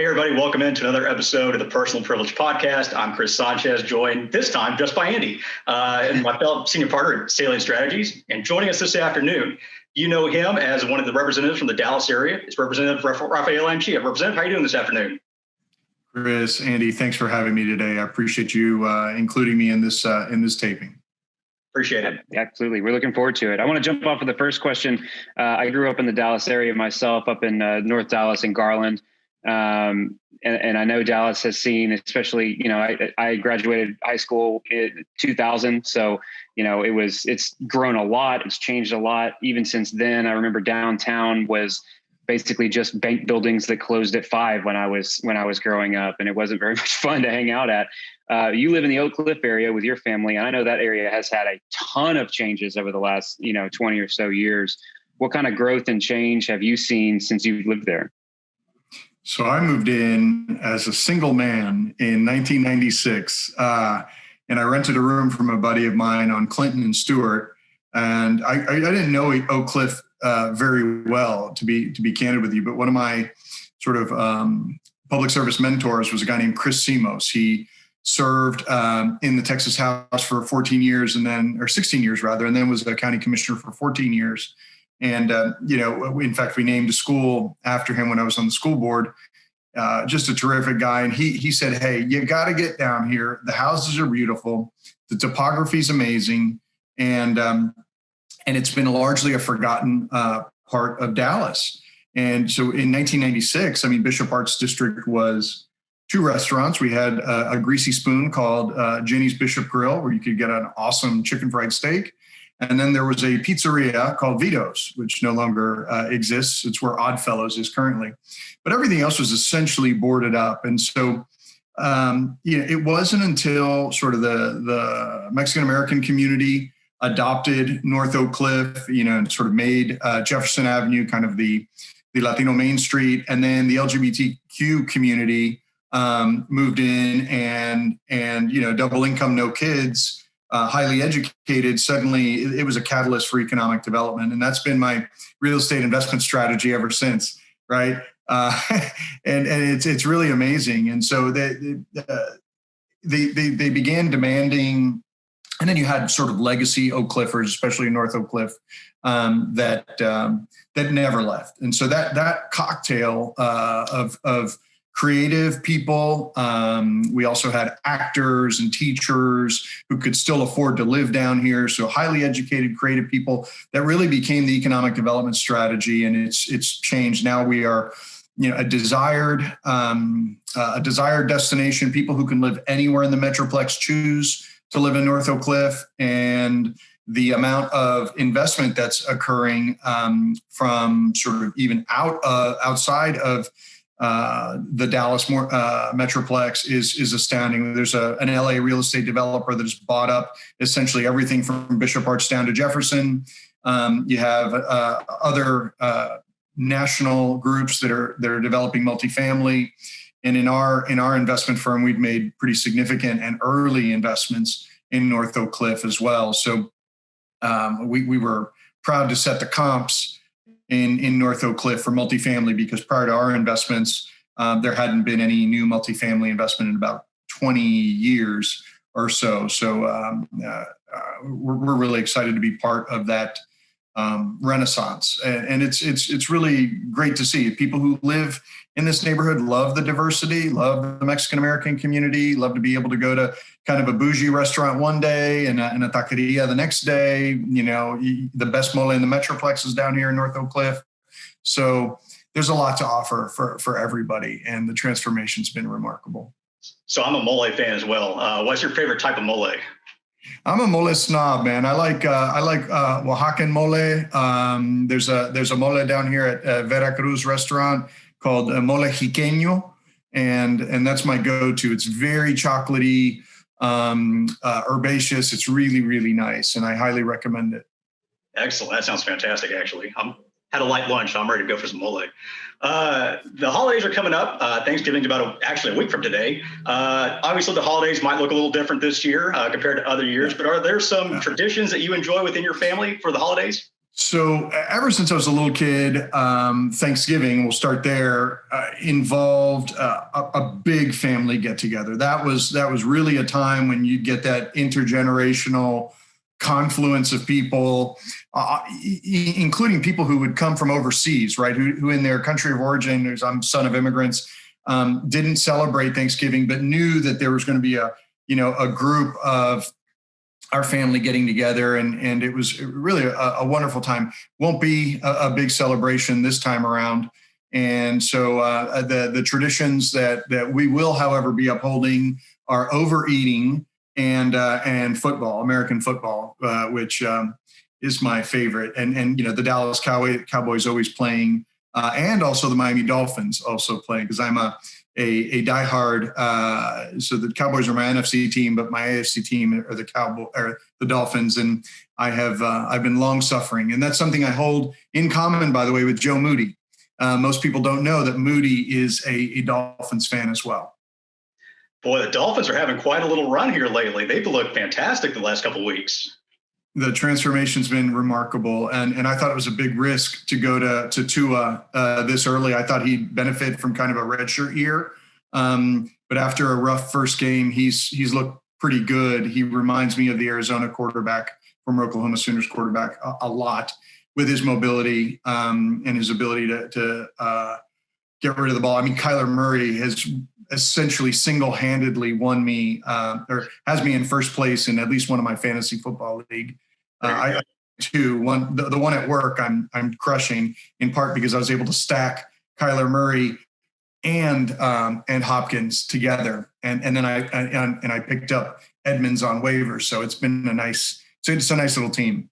Hey, everybody, welcome into another episode of the Personal Privilege Podcast. I'm Chris Sanchez, joined this time just by Andy and my fellow senior partner at Salient Strategies. And joining us this afternoon, you know him as one of the representatives from the Dallas area. It's Representative Rafael Anchia. Representative, how are you doing this afternoon? Chris, Andy, thanks for having me today. I appreciate you including me in this taping. Appreciate it. Absolutely. We're looking forward to it. I want to jump off with the first question. I grew up in the Dallas area myself, up in North Dallas and Garland. And I know Dallas has seen, especially, I graduated high school in 2000. So, it's grown a lot. It's changed a lot. Even since then, I remember downtown was basically just bank buildings that closed at 5 when I was growing up, and it wasn't very much fun to hang out at. You live in the Oak Cliff area with your family, and I know that area has had a ton of changes over the last, 20 or so years. What kind of growth and change have you seen since you've lived there? So I moved in as a single man in 1996, and I rented a room from a buddy of mine on Clinton and Stewart. And I didn't know Oak Cliff very well, to be candid with you. But one of my sort of public service mentors was a guy named Chris Simos. He served in the Texas House for 14 years or 16 years rather, and then was a county commissioner for 14 years. And, in fact, we named a school after him when I was on the school board. Just a terrific guy. And he said, hey, you got to get down here. The houses are beautiful. The topography is amazing. And it's been largely a forgotten part of Dallas. And so in 1996, Bishop Arts District was 2 restaurants. We had a greasy spoon called Jenny's Bishop Grill, where you could get an awesome chicken fried steak. And then there was a pizzeria called Vito's, which no longer exists. It's where Oddfellows is currently. But everything else was essentially boarded up. And so it wasn't until sort of the Mexican-American community adopted North Oak Cliff, and sort of made Jefferson Avenue kind of the Latino Main Street. And then the LGBTQ community moved in and double income, no kids, highly educated. Suddenly it was a catalyst for economic development. And that's been my real estate investment strategy ever since. Right. And it's really amazing. And so they began demanding, and then you had sort of legacy Oak Cliffers, especially in North Oak Cliff, that never left. And so that cocktail of creative people. We also had actors and teachers who could still afford to live down here. So highly educated, creative people that really became the economic development strategy. And it's changed. Now we are, a desired destination. People who can live anywhere in the Metroplex choose to live in North Oak Cliff. And the amount of investment that's occurring from sort of even outside of the Dallas Metroplex is astounding. There's an LA real estate developer that has bought up essentially everything from Bishop Arts down to Jefferson. You have other national groups that are developing multifamily, and in our investment firm, we've made pretty significant and early investments in North Oak Cliff as well. So we were proud to set the comps in North Oak Cliff for multifamily, because prior to our investments, there hadn't been any new multifamily investment in about 20 years or so. So we're really excited to be part of that renaissance, and it's really great to see. People who live in this neighborhood love the diversity, love the Mexican American community, love to be able to go to kind of a bougie restaurant one day and a taqueria the next day. The best mole in the Metroplex is down here in North Oak Cliff. So there's a lot to offer for everybody, and the transformation's been remarkable. So I'm a mole fan as well. What's your favorite type of mole? I'm a mole snob, man. I like Oaxacan mole. There's a mole down here at Veracruz restaurant called mole jiqueño, and that's my go-to. It's very chocolatey, herbaceous. It's really, really nice, and I highly recommend it. Excellent. That sounds fantastic, actually. Had a light lunch, so I'm ready to go for some mole. The holidays are coming up. Thanksgiving's about actually a week from today. Obviously, the holidays might look a little different this year compared to other years, but are there some traditions that you enjoy within your family for the holidays? So ever since I was a little kid, Thanksgiving, we'll start there, involved a big family get together. That was really a time when you'd get that intergenerational confluence of people, including people who would come from overseas, right? Who in their country of origin, as I'm son of immigrants, didn't celebrate Thanksgiving, but knew that there was going to be a group of our family getting together, and it was really a wonderful time. Won't be a big celebration this time around, and so the traditions that we will, however, be upholding are overeating and football, American football, which is my favorite, and the Dallas Cowboys always playing, and also the Miami Dolphins also playing, because I'm a diehard. So the Cowboys are my NFC team, but my AFC team are the Dolphins, and I've been long suffering, and that's something I hold in common, by the way, with Joe Moody. Most people don't know that Moody is a Dolphins fan as well. Boy, the Dolphins are having quite a little run here lately. They've looked fantastic the last couple of weeks. The transformation's been remarkable, and I thought it was a big risk to go to Tua this early. I thought he'd benefit from kind of a redshirt year, but after a rough first game, he's looked pretty good. He reminds me of the Arizona quarterback, former Oklahoma Sooners quarterback, a lot, with his mobility and his ability to get rid of the ball. I mean, Kyler Murray has essentially single-handedly won me, or has me in first place in at least one of my fantasy football league. The one at work I'm crushing, in part because I was able to stack Kyler Murray and Hopkins together, and then I picked up Edmonds on waivers. So it's been a nice little team.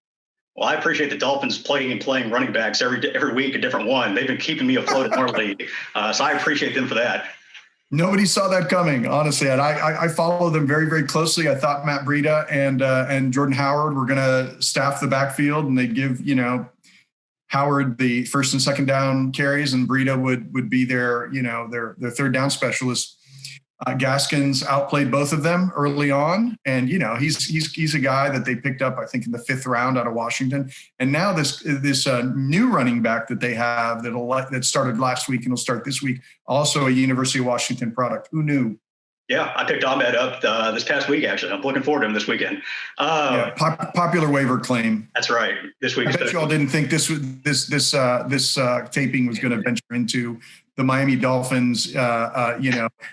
Well, I appreciate the Dolphins playing running backs every week, a different one. They've been keeping me afloat in our league, so I appreciate them for that. Nobody saw that coming, honestly. And I follow them very, very closely. I thought Matt Breida and Jordan Howard were going to staff the backfield, and they'd give, Howard the first and second down carries, and Breida would be their third down specialist. Gaskins outplayed both of them early on, and he's a guy that they picked up, I think, in the 5th round out of Washington. And now this new running back that they have that started last week and will start this week, also a University of Washington product. Who knew? Yeah, I picked Ahmed up this past week. Actually, I'm looking forward to him this weekend. Popular waiver claim. That's right. This week. I bet you all didn't think this taping was going to venture into the Miami Dolphins,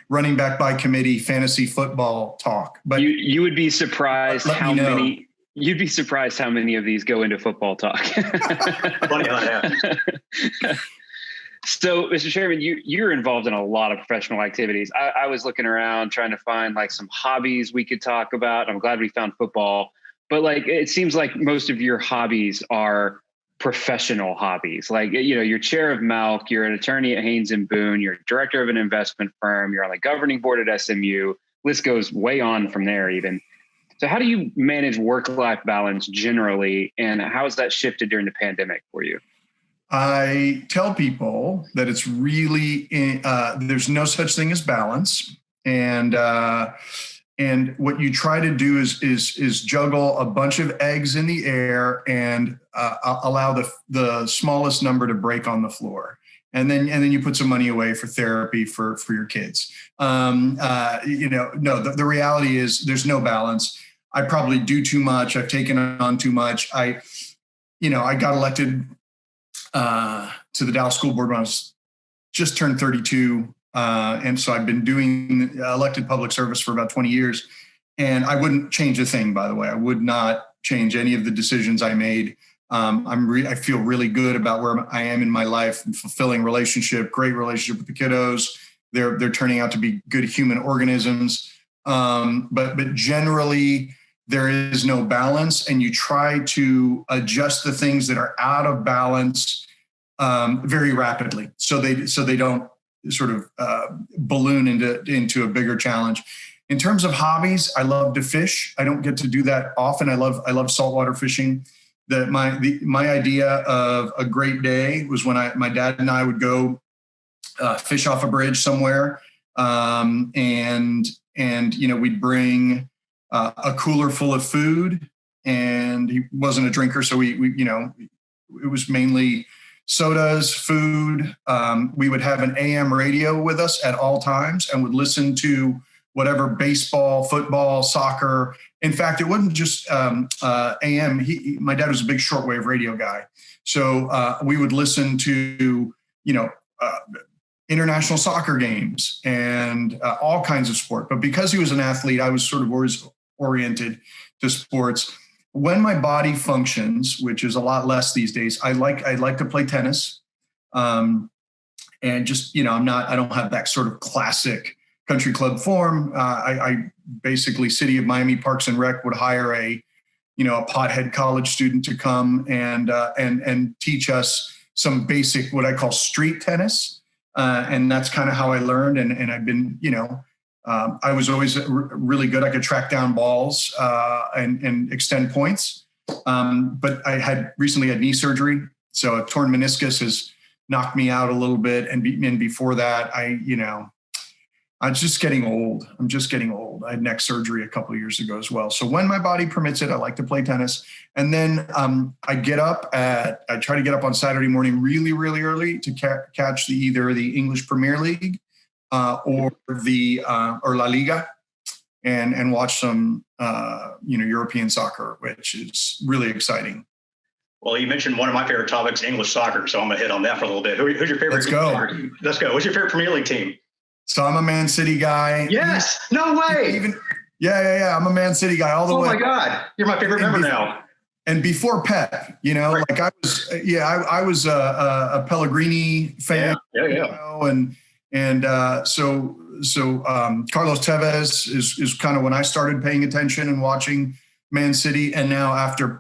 running back by committee fantasy football talk. But you would be surprised how many. You'd be surprised how many of these go into football talk. Funny how that happens. So, Mr. Chairman, you're involved in a lot of professional activities. I was looking around trying to find some hobbies we could talk about. I'm glad we found football, but it seems like most of your hobbies are professional hobbies. You're chair of Malk, you're an attorney at Haynes and Boone, you're director of an investment firm, you're on the governing board at SMU. List goes way on from there even. So how do you manage work-life balance generally, and how has that shifted during the pandemic for you? I tell people that it's really there's no such thing as balance, and what you try to do is juggle a bunch of eggs in the air and allow the smallest number to break on the floor, and then you put some money away for therapy for your kids. The reality is there's no balance. I probably do too much. I've taken on too much. I got elected to the Dallas School Board when I was just turned 32. And so I've been doing elected public service for about 20 years. And I wouldn't change a thing, by the way. I would not change any of the decisions I made. I feel really good about where I am in my life, and fulfilling relationship, great relationship with the kiddos. They're turning out to be good human organisms. But generally, there is no balance, and you try to adjust the things that are out of balance very rapidly, so they don't sort of balloon into a bigger challenge. In terms of hobbies, I love to fish. I don't get to do that often. I love saltwater fishing. My idea of a great day was when my dad and I would go fish off a bridge somewhere, and we'd bring a cooler full of food, and he wasn't a drinker, so we it was mainly sodas, food. We would have an AM radio with us at all times and would listen to whatever baseball, football, soccer. In fact, it wasn't just AM. My dad was a big shortwave radio guy. So we would listen to, international soccer games and all kinds of sport. But because he was an athlete, I was sort of always oriented to sports. When my body functions, which is a lot less these days, I like to play tennis. And just, I don't have that sort of classic country club form. I basically, City of Miami Parks and Rec would hire a pothead college student to come and teach us some basic, what I call street tennis. And that's kind of how I learned. And I've been, I was always really good. I could track down balls and extend points. But I had recently had knee surgery. So a torn meniscus has knocked me out a little bit. And before that, I'm just getting old. I had neck surgery a couple of years ago as well. So when my body permits it, I like to play tennis. And then I try to get up on Saturday morning really, really early to catch either the English Premier League or La Liga and watch some, European soccer, which is really exciting. Well, you mentioned one of my favorite topics, English soccer. So I'm going to hit on that for a little bit. Who's your favorite? Let's go. Let's go. What's your favorite Premier League team? So I'm a Man City guy. Yes. No way. Yeah. I'm a Man City guy all the way. Oh my God. You're my favorite member now. And before Pep, like I was a Pellegrini fan. Yeah. So Carlos Tevez is kind of when I started paying attention and watching Man City. And now after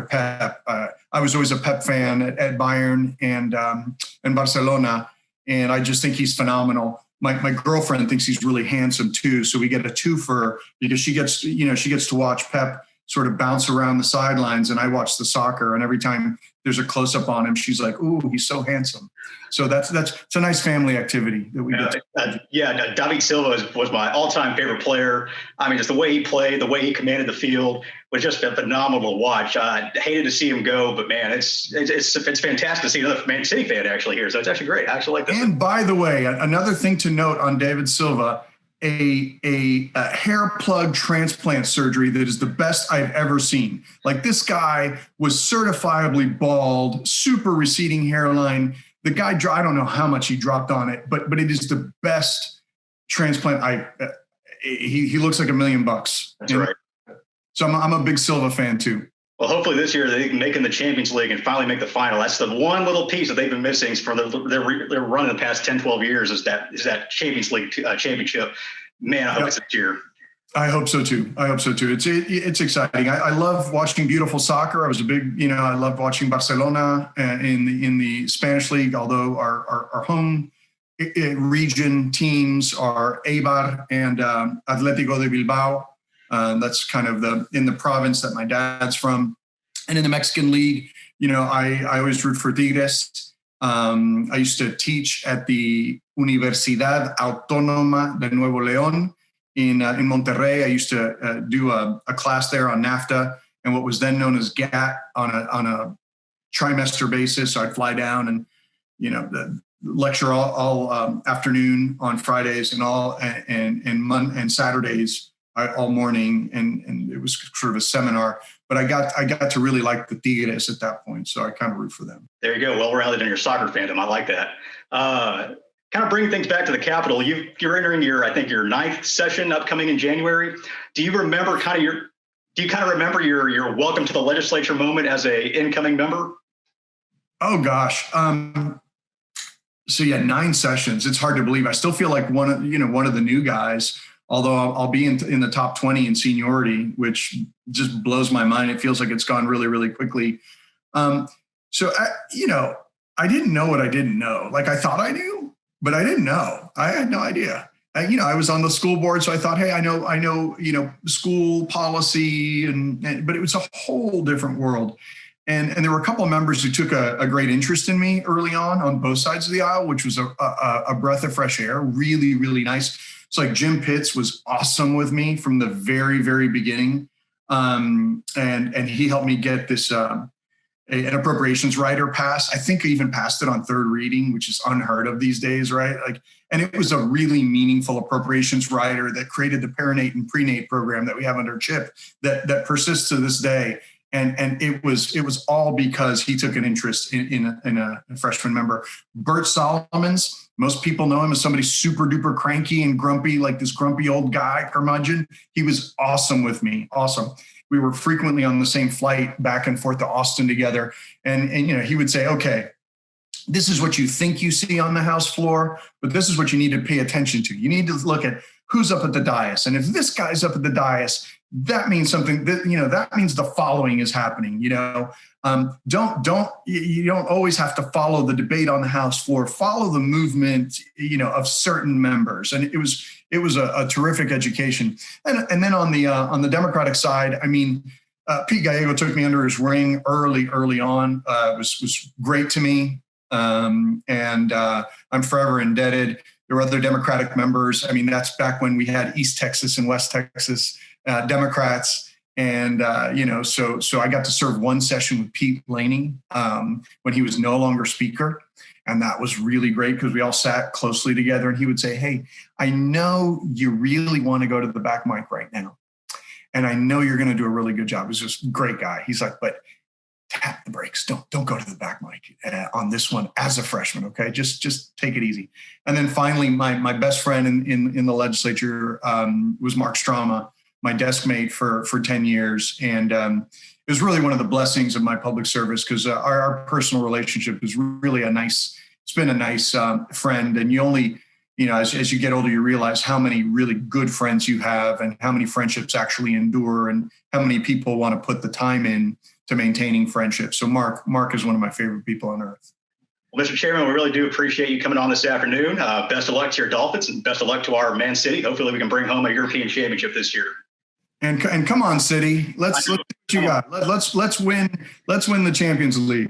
Pep, I was always a Pep fan at Bayern and Barcelona. And I just think he's phenomenal. My girlfriend thinks he's really handsome too. So we get a twofer because she gets to watch Pep sort of bounce around the sidelines and I watch the soccer. And every time there's a close up on him, she's like, "Ooh, he's so handsome." So it's a nice family activity that we do. David Silva was my all-time favorite player. I mean, just the way he played, the way he commanded the field was just phenomenal to watch. I hated to see him go, but man, it's fantastic to see another Man City fan actually here. So it's actually great. I actually like this. And by the way, another thing to note on David Silva, a hair plug transplant surgery that is the best I've ever seen. Like this guy was certifiably bald, super receding hairline. The guy, I don't know how much he dropped on it, but it is the best transplant. He looks like $1 million. That's right. So I'm a big Silva fan too. Well, hopefully this year they can make in the Champions League and finally make the final. That's the one little piece that they've been missing from their run in the past 10, 12 years is that Champions League championship. Man, I hope it's this year. I hope so too. It's exciting. I love watching beautiful soccer. I was a big, I loved watching Barcelona in the Spanish league, although our home region teams are Eibar and Atlético de Bilbao. That's kind of in the province that my dad's from. And in the Mexican league, I always root for Tigres. I used to teach at the Universidad Autónoma de Nuevo León in Monterrey. I used to do a class there on NAFTA and what was then known as GAT on a trimester basis. So I'd fly down and, lecture all afternoon on Fridays and Saturdays all morning. And it was sort of a seminar, but I got to really like the Tigres at that point. So I kind of root for them. There you go. Well-rounded in your soccer fandom. I like that. Kind of bring things back to the Capitol. You're entering your 9th session upcoming in January. Do you remember your welcome to the legislature moment as a incoming member? Oh gosh. So yeah, 9 sessions. It's hard to believe. I still feel like one of the new guys, although I'll be in the top 20 in seniority, which just blows my mind. It feels like it's gone really, really quickly. So I didn't know what I didn't know. Like I thought I knew, but I didn't know. I had no idea. I was on the school board, so I thought, hey, I know, school policy, but it was a whole different world. And there were a couple of members who took a great interest in me early on both sides of the aisle, which was a breath of fresh air. Really, really nice. It's like Jim Pitts was awesome with me from the very, very beginning. And he helped me get this an appropriations rider pass. I think I even passed it on third reading, which is unheard of these days, right? Like, and it was a really meaningful appropriations rider that created the Paranate and Prenate program that we have under CHIP that persists to this day. And it was all because he took an interest in a freshman member. Bert Solomons, most people know him as somebody super duper cranky and grumpy, like this grumpy old guy, curmudgeon. He was awesome with me, awesome. We were frequently on the same flight back and forth to Austin together. And he would say, okay, this is what you think you see on the House floor, but this is what you need to pay attention to. You need to look at who's up at the dais. And if this guy's up at the dais, that means something that means the following is happening. You don't always have to follow the debate on the House floor. Follow the movement, of certain members. And it was a terrific education. And then on the Democratic side, I mean, Pete Gallego took me under his wing early on. Was great to me, and I'm forever indebted. There were other Democratic members. I mean, that's back when we had East Texas and West Texas Democrats. And, so I got to serve one session with Pete Blaney when he was no longer speaker. And that was really great because we all sat closely together and he would say, hey, I know you really want to go to the back mic right now. And I know you're going to do a really good job. He's just a great guy. He's like, but tap the brakes. Don't go to the back mic on this one as a freshman. Okay. Just take it easy. And then finally, my best friend in the legislature was Mark Strama, my desk mate for 10 years. And it was really one of the blessings of my public service because our personal relationship is really it's been a nice friend. And you only, as you get older, you realize how many really good friends you have and how many friendships actually endure and how many people want to put the time in to maintaining friendships. So Mark is one of my favorite people on earth. Well, Mr. Chairman, we really do appreciate you coming on this afternoon. Best of luck to your Dolphins and best of luck to our Man City. Hopefully we can bring home a European championship this year. And come on, City. Let's what you got. Let's win the Champions League.